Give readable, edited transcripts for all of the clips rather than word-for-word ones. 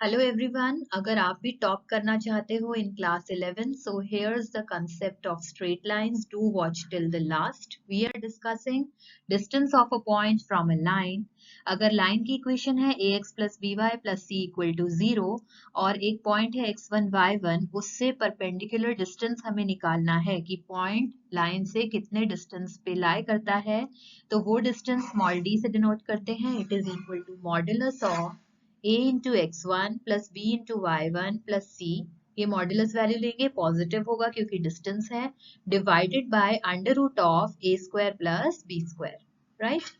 Hello everyone, अगर आप भी टॉप करना चाहते हो in class 11, so here's the concept of straight lines. Do watch till the last. We are discussing distance of a point from a line. अगर line की equation है ax plus B Y plus C equal to 0 और एक point है x1 y1, उससे perpendicular distance हमें निकालना है कि पॉइंट लाइन से कितने डिस्टेंस पे लाई करता है. तो वो डिस्टेंस स्मॉल d से डिनोट करते हैं. It is equal to modulus of a into x1 plus b into y1 plus c. ये मॉड्यूलस वैल्यू लेंगे, पॉजिटिव होगा क्योंकि डिस्टेंस है, divided by under root of a square plus b square. Right.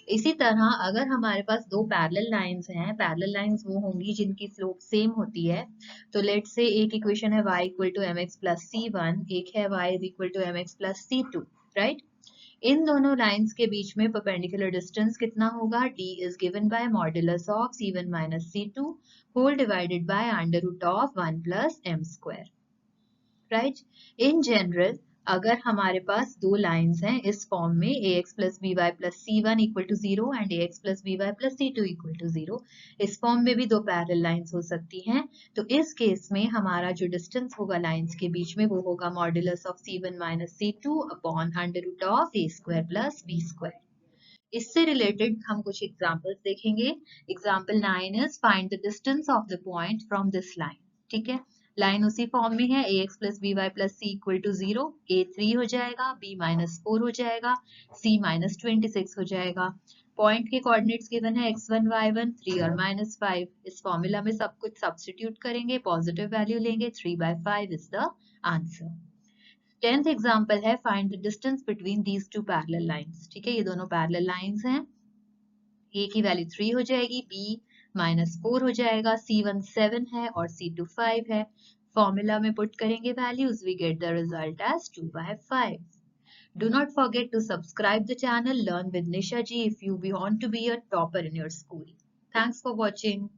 इसी तरह अगर हमारे पास दो पैरेलल लाइंस हैं, पैरेलल लाइंस वो होंगी जिनकी स्लोप सेम होती है. तो लेट से एक इक्वेशन है y equal to mx plus c1, एक है y is equal to mx plus c2. Right. इन दोनों लाइंस के बीच में परपेंडिकुलर डिस्टेंस कितना होगा? d is given by modulus of c1 minus c2 whole divided by under root of 1 plus m square. Right. In general अगर हमारे पास दो लाइंस हैं इस फॉर्म में ax plus by plus c1 equal to 0 and ax plus by plus c2 equal to 0, इस form में भी दो पैरेलल लाइंस हो सकती हैं. तो इस केस में हमारा जो डिस्टेंस होगा लाइंस के बीच में वो होगा modulus of c1 minus c2 upon under root of a square plus b square. इससे रिलेटेड हम कुछ एग्जांपल्स देखेंगे. Example 9 is find the distance of the point from this line. ठीक है, लाइन उसी फॉर्म में है ax plus B Y plus C equal to 0. a 3 हो जाएगा, b माइनस 4 हो जाएगा, c माइनस 26 हो जाएगा. पॉइंट के कोऑर्डिनेट्स गिवन है x1 y1 3 और माइनस 5. इस फॉर्मूला में सब कुछ सब्स्टिट्यूट करेंगे, पॉजिटिव वैल्यू लेंगे, 3/5 is the answer. 10th example है find the distance between these two parallel lines. ठीक है, ये दोनों पैरेलल लाइंस हैं. a की वैल्यू 3 हो जाएगी, b माइनस 4 हो जाएगा, c1 7 है और c2 5 है. फॉर्मूला में पुट करेंगे values, we get the result as 2/5. Do not forget to subscribe the channel Learn with Nisha ji if you want to be a topper in your school. Thanks for watching.